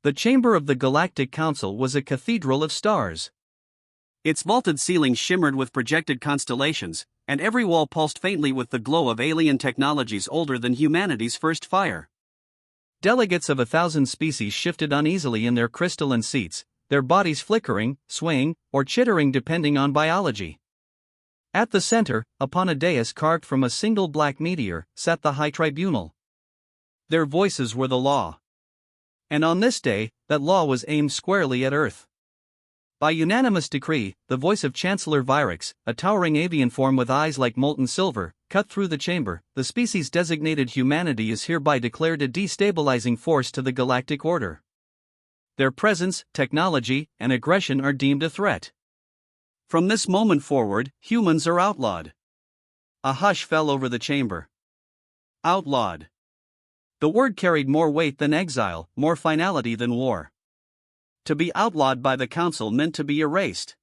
The chamber of the Galactic Council was a cathedral of stars. Its vaulted ceiling shimmered with projected constellations, and every wall pulsed faintly with the glow of alien technologies older than humanity's first fire. Delegates of 1,000 species shifted uneasily in their crystalline seats, their bodies flickering, swaying, or chittering depending on biology. At the center, upon a dais carved from a single black meteor, sat the High Tribunal. Their voices were the law. And on this day, that law was aimed squarely at Earth. By unanimous decree, the voice of Chancellor Vyrix, a towering avian form with eyes like molten silver, cut through the chamber. The species designated humanity is hereby declared a destabilizing force to the galactic order. Their presence, technology, and aggression are deemed a threat. From this moment forward, humans are outlawed. A hush fell over the chamber. Outlawed. The word carried more weight than exile, more finality than war. To be outlawed by the Council meant to be erased.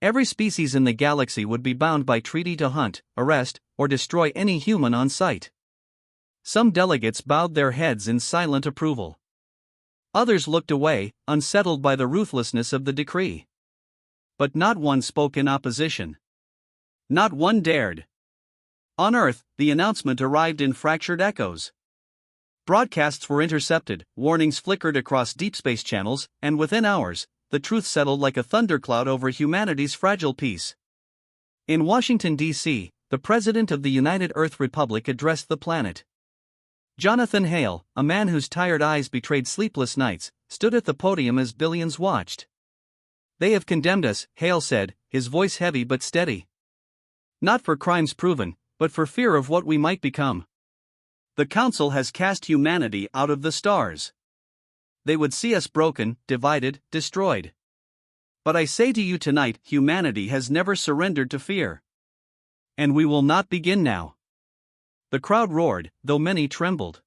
Every species in the galaxy would be bound by treaty to hunt, arrest, or destroy any human on sight. Some delegates bowed their heads in silent approval. Others looked away, unsettled by the ruthlessness of the decree. But not one spoke in opposition. Not one dared. On Earth, the announcement arrived in fractured echoes. Broadcasts were intercepted, warnings flickered across deep space channels, and within hours, the truth settled like a thundercloud over humanity's fragile peace. In Washington, D.C., the President of the United Earth Republic addressed the planet. Jonathan Hale, a man whose tired eyes betrayed sleepless nights, stood at the podium as billions watched. "They have condemned us," Hale said, his voice heavy but steady. "Not for crimes proven, but for fear of what we might become. The Council has cast humanity out of the stars. They would see us broken, divided, destroyed. But I say to you tonight, humanity has never surrendered to fear. And we will not begin now." The crowd roared, though many trembled.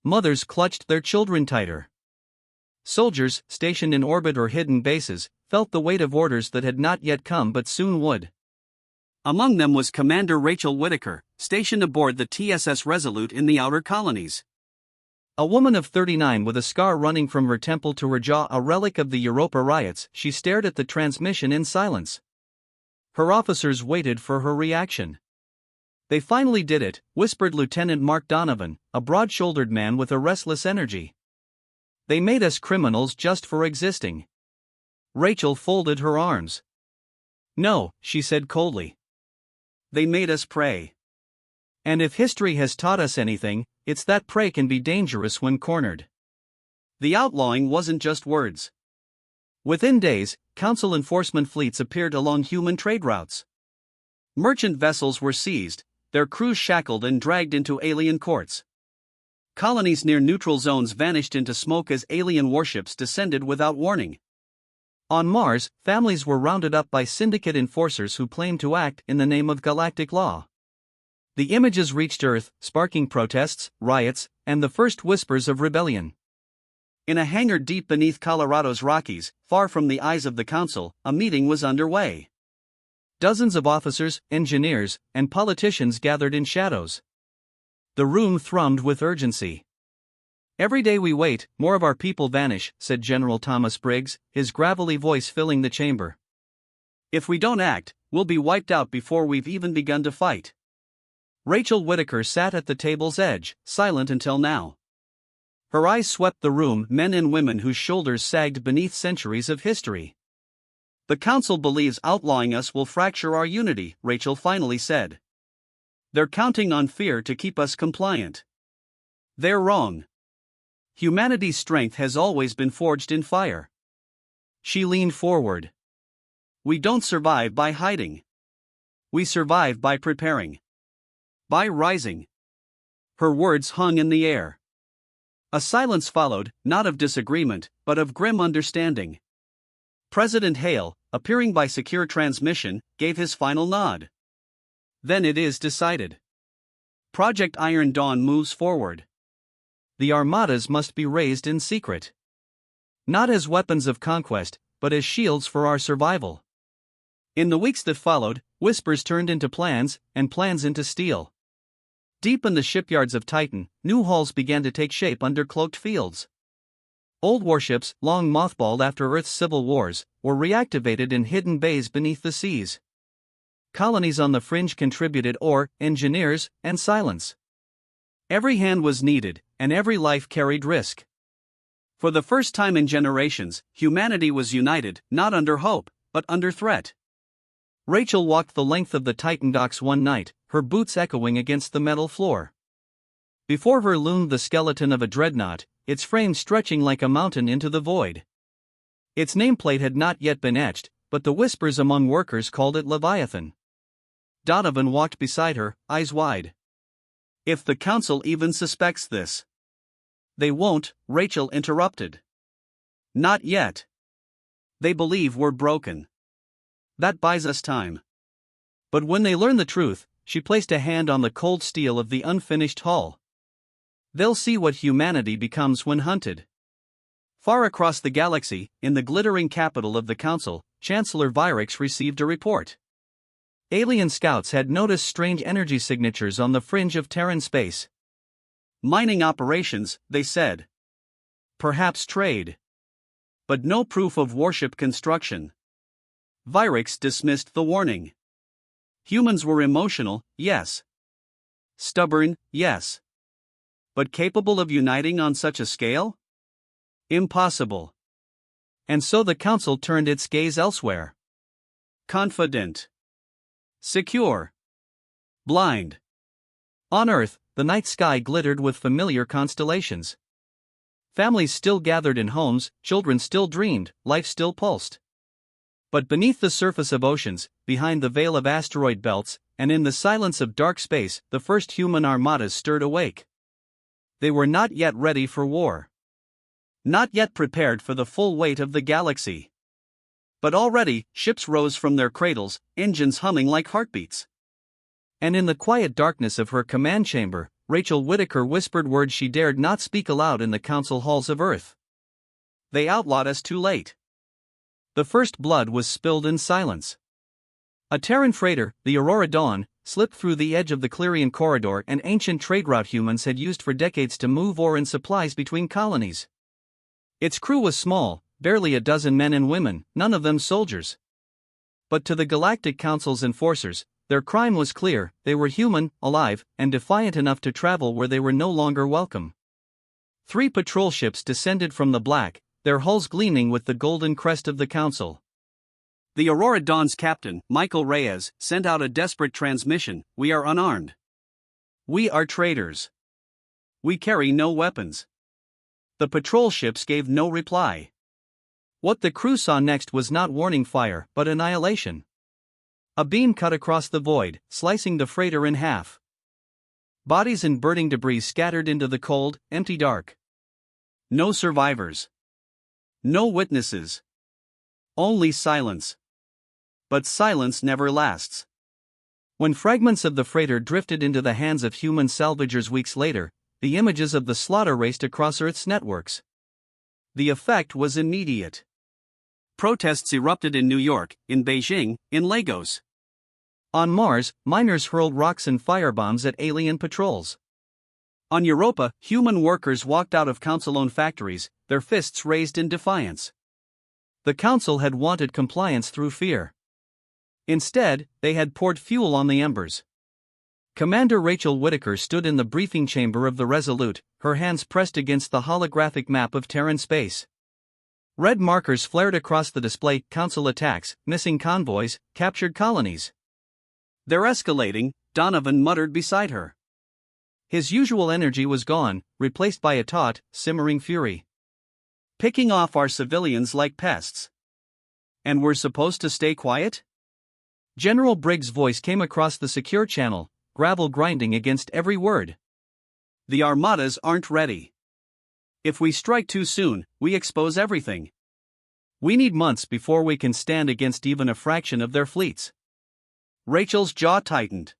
Mothers clutched their children tighter. Soldiers, stationed in orbit or hidden bases, felt the weight of orders that had not yet come but soon would. Among them was Commander Rachel Whitaker, stationed aboard the TSS Resolute in the outer colonies. A woman of 39 with a scar running from her temple to her jaw, a relic of the Europa riots, she stared at the transmission in silence. Her officers waited for her reaction. "They finally did it," whispered Lieutenant Mark Donovan, a broad-shouldered man with a restless energy. "They made us criminals just for existing." Rachel folded her arms. "No," she said coldly. "They made us prey. And if history has taught us anything, it's that prey can be dangerous when cornered." The outlawing wasn't just words. Within days, Council enforcement fleets appeared along human trade routes. Merchant vessels were seized, their crews shackled and dragged into alien courts. Colonies near neutral zones vanished into smoke as alien warships descended without warning. On Mars, families were rounded up by syndicate enforcers who claimed to act in the name of galactic law. The images reached Earth, sparking protests, riots, and the first whispers of rebellion. In a hangar deep beneath Colorado's Rockies, far from the eyes of the Council, a meeting was underway. Dozens of officers, engineers, and politicians gathered in shadows. The room thrummed with urgency. "Every day we wait, more of our people vanish," said General Thomas Briggs, his gravelly voice filling the chamber. "If we don't act, we'll be wiped out before we've even begun to fight." Rachel Whitaker sat at the table's edge, silent until now. Her eyes swept the room, men and women whose shoulders sagged beneath centuries of history. "The Council believes outlawing us will fracture our unity," Rachel finally said. "They're counting on fear to keep us compliant. They're wrong. Humanity's strength has always been forged in fire." She leaned forward. "We don't survive by hiding. We survive by preparing. By rising." Her words hung in the air. A silence followed, not of disagreement, but of grim understanding. President Hale, appearing by secure transmission, gave his final nod. "Then it is decided. Project Iron Dawn moves forward. The Armadas must be raised in secret. Not as weapons of conquest, but as shields for our survival." In the weeks that followed, whispers turned into plans, and plans into steel. Deep in the shipyards of Titan, new hulls began to take shape under cloaked fields. Old warships, long mothballed after Earth's civil wars, were reactivated in hidden bays beneath the seas. Colonies on the fringe contributed ore, engineers, and silence. Every hand was needed, and every life carried risk. For the first time in generations, humanity was united, not under hope, but under threat. Rachel walked the length of the Titan docks one night, her boots echoing against the metal floor. Before her loomed the skeleton of a dreadnought, its frame stretching like a mountain into the void. Its nameplate had not yet been etched, but the whispers among workers called it Leviathan. Donovan walked beside her, eyes wide. If the council even suspects this. They won't, Rachel interrupted. Not yet. They believe we're broken. That buys us time. But when they learn the truth, she placed a hand on the cold steel of the unfinished hull. They'll see what humanity becomes when hunted. Far across the galaxy, in the glittering capital of the council, Chancellor Vyrix received a report. Alien scouts had noticed strange energy signatures on the fringe of Terran space. Mining operations, they said. Perhaps trade. But no proof of warship construction. Vyrix dismissed the warning. Humans were emotional, yes. Stubborn, yes. But capable of uniting on such a scale? Impossible. And so the council turned its gaze elsewhere. Confident. Secure. Blind. On Earth, the night sky glittered with familiar constellations. Families still gathered in homes, children still dreamed, life still pulsed. But beneath the surface of oceans, behind the veil of asteroid belts, and in the silence of dark space, the first human armadas stirred awake. They were not yet ready for war. Not yet prepared for the full weight of the galaxy. But already, ships rose from their cradles, engines humming like heartbeats. And in the quiet darkness of her command chamber, Rachel Whittaker whispered words she dared not speak aloud in the council halls of Earth. They outlawed us too late. The first blood was spilled in silence. A Terran freighter, the Aurora Dawn, slipped through the edge of the Clerian corridor, an ancient trade route humans had used for decades to move ore and supplies between colonies. Its crew was small, barely a dozen men and women, none of them soldiers. But to the Galactic Council's enforcers, their crime was clear: they were human, alive, and defiant enough to travel where they were no longer welcome. 3 patrol ships descended from the black, their hulls gleaming with the golden crest of the Council. The Aurora Dawn's captain, Michael Reyes, sent out a desperate transmission: "We are unarmed. We are traitors. We carry no weapons." The patrol ships gave no reply. What the crew saw next was not warning fire, but annihilation. A beam cut across the void, slicing the freighter in half. Bodies and burning debris scattered into the cold, empty dark. No survivors. No witnesses. Only silence. But silence never lasts. When fragments of the freighter drifted into the hands of human salvagers weeks later, the images of the slaughter raced across Earth's networks. The effect was immediate. Protests erupted in New York, in Beijing, in Lagos. On Mars, miners hurled rocks and firebombs at alien patrols. On Europa, human workers walked out of council-owned factories, their fists raised in defiance. The council had wanted compliance through fear. Instead, they had poured fuel on the embers. Commander Rachel Whittaker stood in the briefing chamber of the Resolute, her hands pressed against the holographic map of Terran space. Red markers flared across the display: council attacks, missing convoys, captured colonies. "They're escalating," Donovan muttered beside her. His usual energy was gone, replaced by a taut, simmering fury. "Picking off our civilians like pests. And we're supposed to stay quiet?" General Briggs' voice came across the secure channel, gravel grinding against every word. "The Armadas aren't ready. If we strike too soon, we expose everything. We need months before we can stand against even a fraction of their fleets." Rachel's jaw tightened.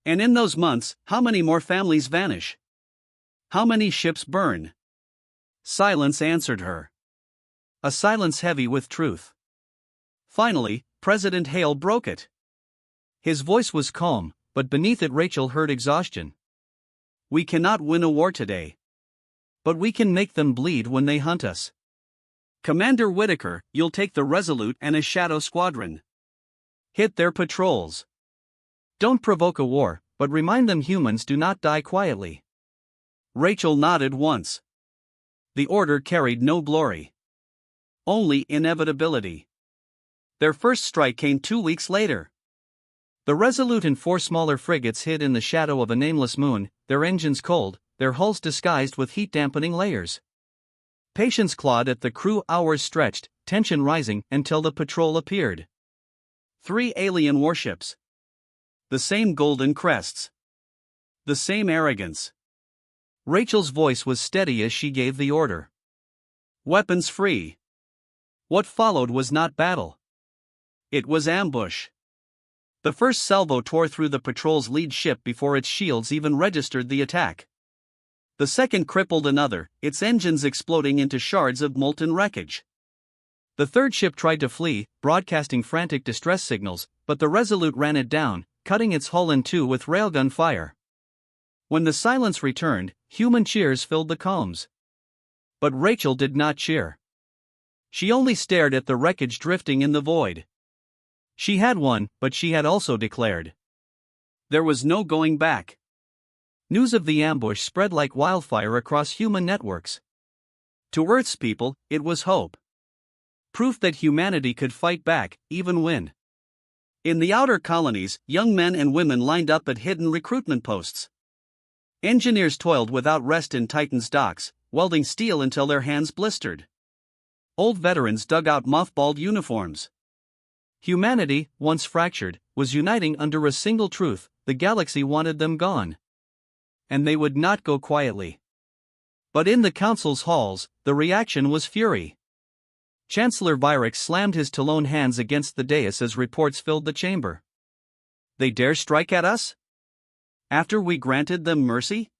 And in those months, how many more families vanish? How many ships burn? Silence answered her. A silence heavy with truth. Finally, President Hale broke it. His voice was calm, but beneath it Rachel heard exhaustion. "We cannot win a war today. But we can make them bleed when they hunt us. Commander Whitaker, you'll take the Resolute and a Shadow Squadron. Hit their patrols. Don't provoke a war, but remind them humans do not die quietly. Rachel nodded once. The order carried no glory. Only inevitability. Their first strike came 2 weeks later. The Resolute and 4 smaller frigates hid in the shadow of a nameless moon, their engines cold, their hulls disguised with heat-dampening layers. Patience clawed at the crew, hours stretched, tension rising until the patrol appeared. 3 alien warships. The same golden crests. The same arrogance. Rachel's voice was steady as she gave the order. Weapons free. What followed was not battle. It was ambush. The first salvo tore through the patrol's lead ship before its shields even registered the attack. The second crippled another, its engines exploding into shards of molten wreckage. The third ship tried to flee, broadcasting frantic distress signals, but the Resolute ran it down, cutting its hull in two with railgun fire. When the silence returned, human cheers filled the calms. But Rachel did not cheer. She only stared at the wreckage drifting in the void. She had won, but she had also declared. There was no going back. News of the ambush spread like wildfire across human networks. To Earth's people, it was hope. Proof that humanity could fight back, even win. In the outer colonies, young men and women lined up at hidden recruitment posts. Engineers toiled without rest in Titan's docks, welding steel until their hands blistered. Old veterans dug out mothballed uniforms. Humanity, once fractured, was uniting under a single truth: the galaxy wanted them gone. And they would not go quietly. But in the council's halls, the reaction was fury. Chancellor Vyrix slammed his Talon hands against the dais as reports filled the chamber. They dare strike at us? After we granted them mercy?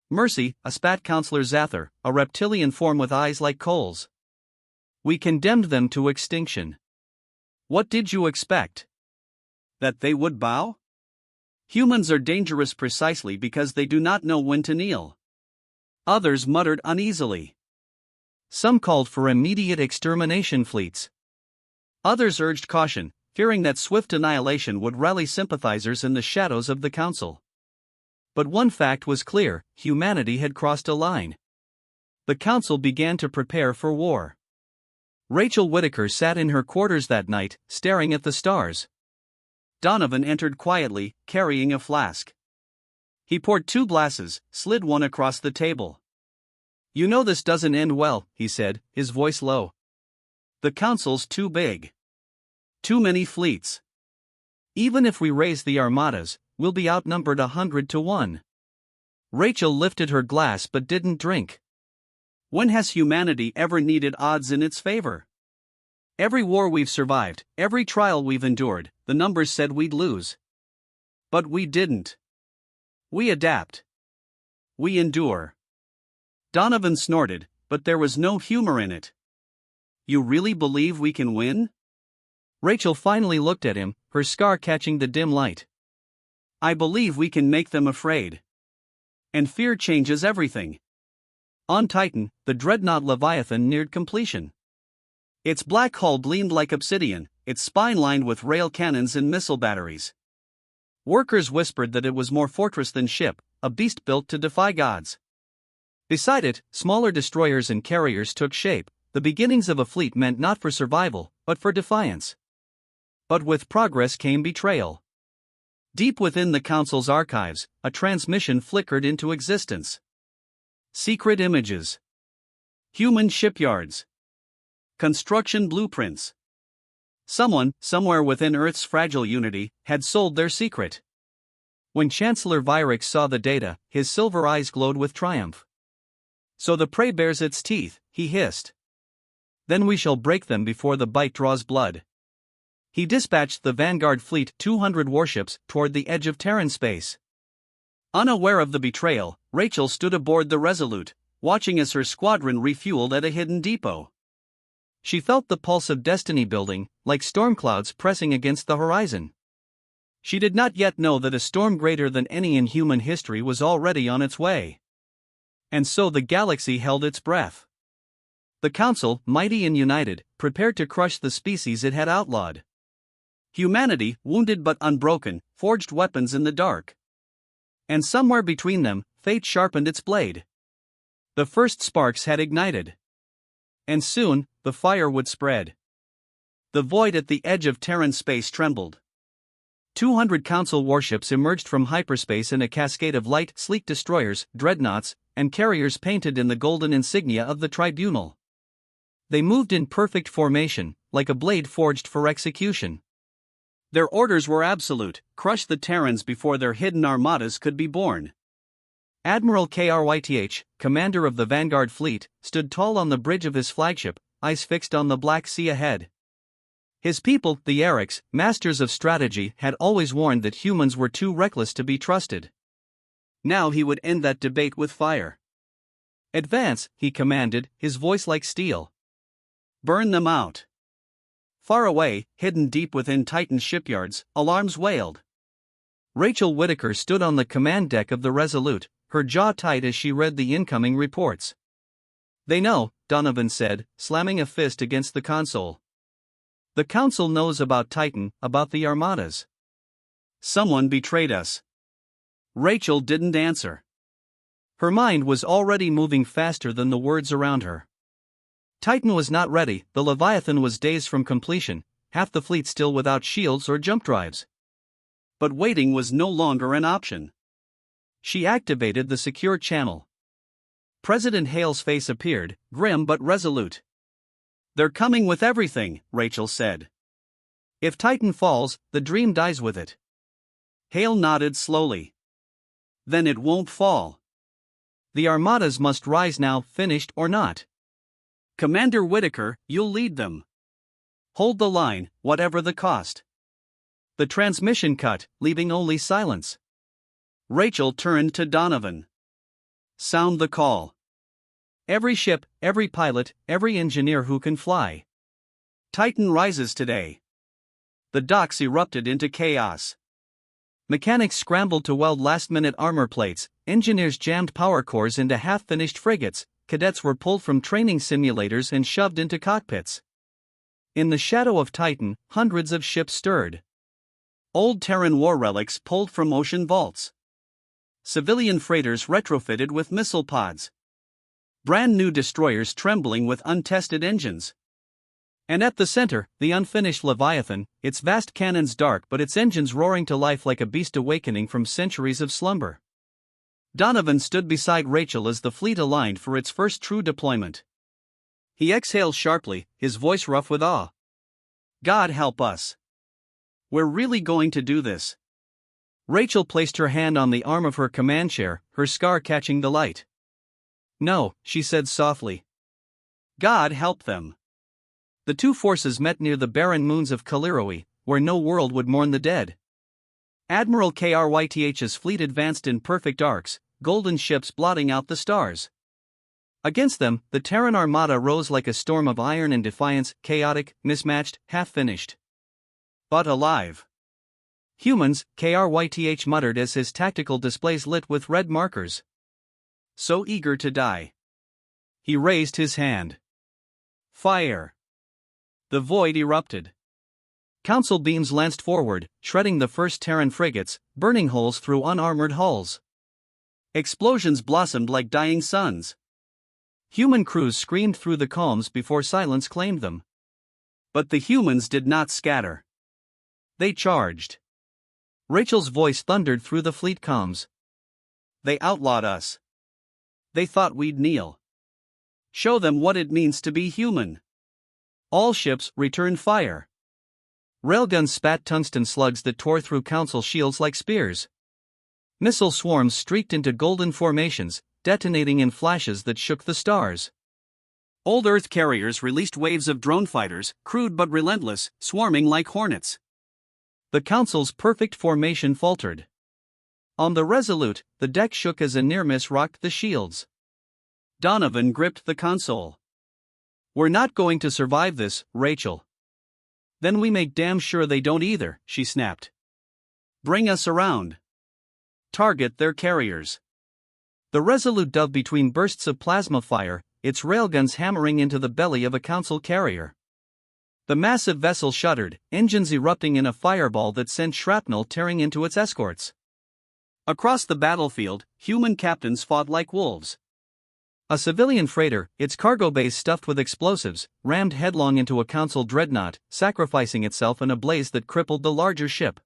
Mercy, spat Counselor Zather, a reptilian form with eyes like coals. We condemned them to extinction. What did you expect? That they would bow? Humans are dangerous precisely because they do not know when to kneel. Others muttered uneasily. Some called for immediate extermination fleets. Others urged caution, fearing that swift annihilation would rally sympathizers in the shadows of the council. But one fact was clear: humanity had crossed a line. The council began to prepare for war. Rachel Whitaker sat in her quarters that night, staring at the stars. Donovan entered quietly, carrying a flask. He poured 2 glasses, slid one across the table. You know this doesn't end well, he said, his voice low. The council's too big. Too many fleets. Even if we raise the Armadas, we'll be outnumbered 100 to 1. Rachel lifted her glass but didn't drink. When has humanity ever needed odds in its favor? Every war we've survived, every trial we've endured, the numbers said we'd lose. But we didn't. We adapt. We endure. Donovan snorted, but there was no humor in it. You really believe we can win? Rachel finally looked at him, her scar catching the dim light. I believe we can make them afraid. And fear changes everything. On Titan, the dreadnought Leviathan neared completion. Its black hull gleamed like obsidian, its spine lined with rail cannons and missile batteries. Workers whispered that it was more fortress than ship, a beast built to defy gods. Beside it, smaller destroyers and carriers took shape, the beginnings of a fleet meant not for survival, but for defiance. But with progress came betrayal. Deep within the council's archives, a transmission flickered into existence. Secret images. Human shipyards. Construction blueprints. Someone, somewhere within Earth's fragile unity, had sold their secret. When Chancellor Vyrix saw the data, his silver eyes glowed with triumph. So the prey bares its teeth, he hissed. Then we shall break them before the bite draws blood. He dispatched the Vanguard fleet, 200 warships, toward the edge of Terran space. Unaware of the betrayal, Rachel stood aboard the Resolute, watching as her squadron refueled at a hidden depot. She felt the pulse of destiny building, like storm clouds pressing against the horizon. She did not yet know that a storm greater than any in human history was already on its way. And so the galaxy held its breath. The Council, mighty and united, prepared to crush the species it had outlawed. Humanity, wounded but unbroken, forged weapons in the dark. And somewhere between them, fate sharpened its blade. The first sparks had ignited. And soon, the fire would spread. The void at the edge of Terran space trembled. 200 Council warships emerged from hyperspace in a cascade of light, sleek destroyers, dreadnoughts, and carriers painted in the golden insignia of the Tribunal. They moved in perfect formation, like a blade forged for execution. Their orders were absolute: crush the Terrans before their hidden armadas could be born. Admiral Kryth, commander of the Vanguard fleet, stood tall on the bridge of his flagship, eyes fixed on the Black Sea ahead. His people, the Erics, masters of strategy, had always warned that humans were too reckless to be trusted. Now he would end that debate with fire. Advance, he commanded, his voice like steel. Burn them out. Far away, hidden deep within Titan shipyards, alarms wailed. Rachel Whitaker stood on the command deck of the Resolute, her jaw tight as she read the incoming reports. They know, Donovan said, slamming a fist against the console. The Council knows about Titan, about the Armadas. Someone betrayed us. Rachel didn't answer. Her mind was already moving faster than the words around her. Titan was not ready, the Leviathan was days from completion, half the fleet still without shields or jump drives. But waiting was no longer an option. She activated the secure channel. President Hale's face appeared, grim but resolute. They're coming with everything, Rachel said. If Titan falls, the dream dies with it. Hale nodded slowly. Then it won't fall. The Armadas must rise now, finished or not. Commander Whitaker, you'll lead them. Hold the line, whatever the cost. The transmission cut, leaving only silence. Rachel turned to Donovan. Sound the call. Every ship, every pilot, every engineer who can fly. Titan rises today. The docks erupted into chaos. Mechanics scrambled to weld last-minute armor plates, engineers jammed power cores into half-finished frigates, cadets were pulled from training simulators and shoved into cockpits. In the shadow of Titan, hundreds of ships stirred. Old Terran war relics pulled from ocean vaults. Civilian freighters retrofitted with missile pods. Brand new destroyers trembling with untested engines. And at the center, the unfinished Leviathan, its vast cannons dark but its engines roaring to life like a beast awakening from centuries of slumber. Donovan stood beside Rachel as the fleet aligned for its first true deployment. He exhaled sharply, his voice rough with awe. God help us. We're really going to do this. Rachel placed her hand on the arm of her command chair, her scar catching the light. No, she said softly. God help them. The two forces met near the barren moons of Kaliroe, where no world would mourn the dead. Admiral Kryth's fleet advanced in perfect arcs, golden ships blotting out the stars. Against them, the Terran Armada rose like a storm of iron and defiance, chaotic, mismatched, half-finished. But alive. Humans, Kryth muttered as his tactical displays lit with red markers. So eager to die. He raised his hand. Fire. The void erupted. Council beams lanced forward, shredding the first Terran frigates, burning holes through unarmored hulls. Explosions blossomed like dying suns. Human crews screamed through the calms before silence claimed them. But the humans did not scatter. They charged. Rachel's voice thundered through the fleet comms. They outlawed us. They thought we'd kneel. Show them what it means to be human. All ships returned fire. Railguns spat tungsten slugs that tore through Council shields like spears. Missile swarms streaked into golden formations, detonating in flashes that shook the stars. Old Earth carriers released waves of drone fighters, crude but relentless, swarming like hornets. The Council's perfect formation faltered. On the Resolute, the deck shook as a near-miss rocked the shields. Donovan gripped the console. We're not going to survive this, Rachel. Then we make damn sure they don't either, she snapped. Bring us around. Target their carriers. The Resolute dove between bursts of plasma fire, its railguns hammering into the belly of a council carrier. The massive vessel shuddered, engines erupting in a fireball that sent shrapnel tearing into its escorts. Across the battlefield, human captains fought like wolves. A civilian freighter, its cargo bays stuffed with explosives, rammed headlong into a council dreadnought, sacrificing itself in a blaze that crippled the larger ship.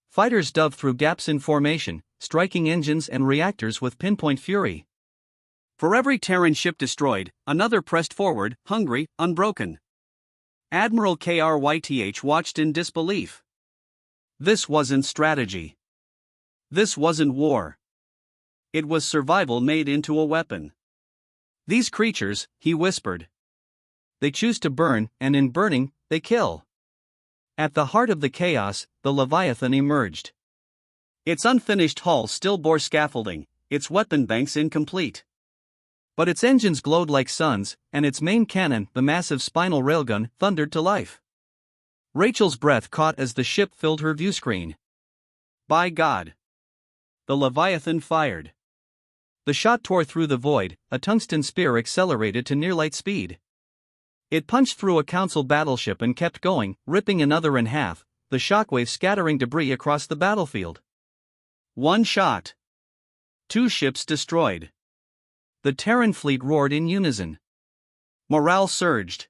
Fighters dove through gaps in formation, striking engines and reactors with pinpoint fury. For every Terran ship destroyed, another pressed forward, hungry, unbroken. Admiral Kryth watched in disbelief. This wasn't strategy. This wasn't war. It was survival made into a weapon. These creatures, he whispered. They choose to burn, and in burning, they kill. At the heart of the chaos, the Leviathan emerged. Its unfinished hull still bore scaffolding, its weapon banks incomplete. But its engines glowed like suns, and its main cannon, the massive spinal railgun, thundered to life. Rachel's breath caught as the ship filled her viewscreen. By God! The Leviathan fired. The shot tore through the void, a tungsten spear accelerated to near-light speed. It punched through a council battleship and kept going, ripping another in half, the shockwave scattering debris across the battlefield. One shot. Two ships destroyed. The Terran fleet roared in unison. Morale surged.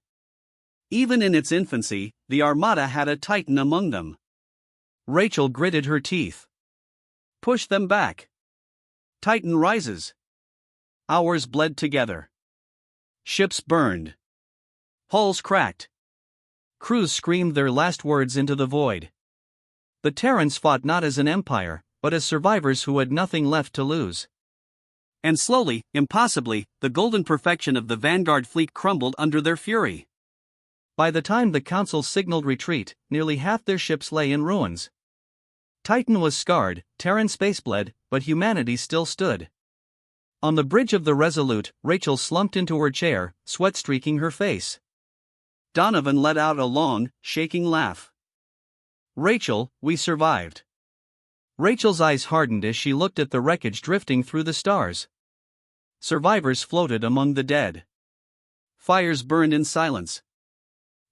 Even in its infancy, the Armada had a titan among them. Rachel gritted her teeth. Push them back. Titan rises. Hours bled together. Ships burned. Hulls cracked. Crews screamed their last words into the void. The Terrans fought not as an empire, but as survivors who had nothing left to lose. And slowly, impossibly, the golden perfection of the Vanguard fleet crumbled under their fury. By the time the Council signaled retreat, nearly half their ships lay in ruins. Titan was scarred, Terran spacebled, but humanity still stood. On the bridge of the Resolute, Rachel slumped into her chair, sweat streaking her face. Donovan let out a long, shaking laugh. Rachel, we survived. Rachel's eyes hardened as she looked at the wreckage drifting through the stars. Survivors floated among the dead. Fires burned in silence.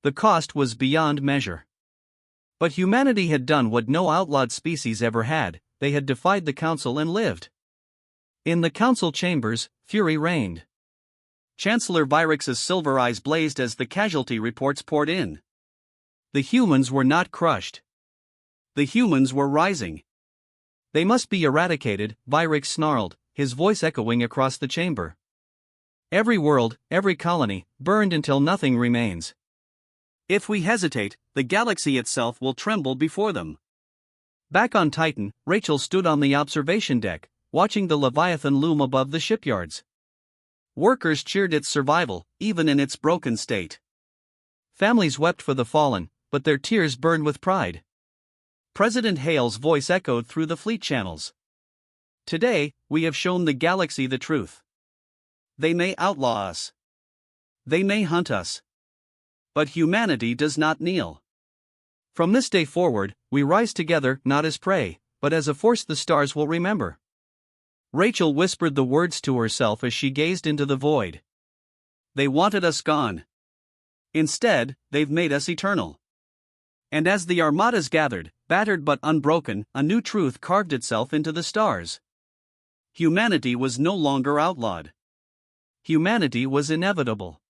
The cost was beyond measure. But humanity had done what no outlawed species ever had, they had defied the Council and lived. In the Council chambers, fury reigned. Chancellor Vyrex's silver eyes blazed as the casualty reports poured in. The humans were not crushed. The humans were rising. They must be eradicated, Vyrex snarled, his voice echoing across the chamber. Every world, every colony, burned until nothing remains. If we hesitate, the galaxy itself will tremble before them. Back on Titan, Rachel stood on the observation deck, watching the Leviathan loom above the shipyards. Workers cheered its survival, even in its broken state. Families wept for the fallen, but their tears burned with pride. President Hale's voice echoed through the fleet channels. Today, we have shown the galaxy the truth. They may outlaw us. They may hunt us. But humanity does not kneel. From this day forward, we rise together not as prey, but as a force the stars will remember. Rachel whispered the words to herself as she gazed into the void. They wanted us gone. Instead, they've made us eternal. And as the Armadas gathered, battered but unbroken, a new truth carved itself into the stars. Humanity was no longer outlawed. Humanity was inevitable.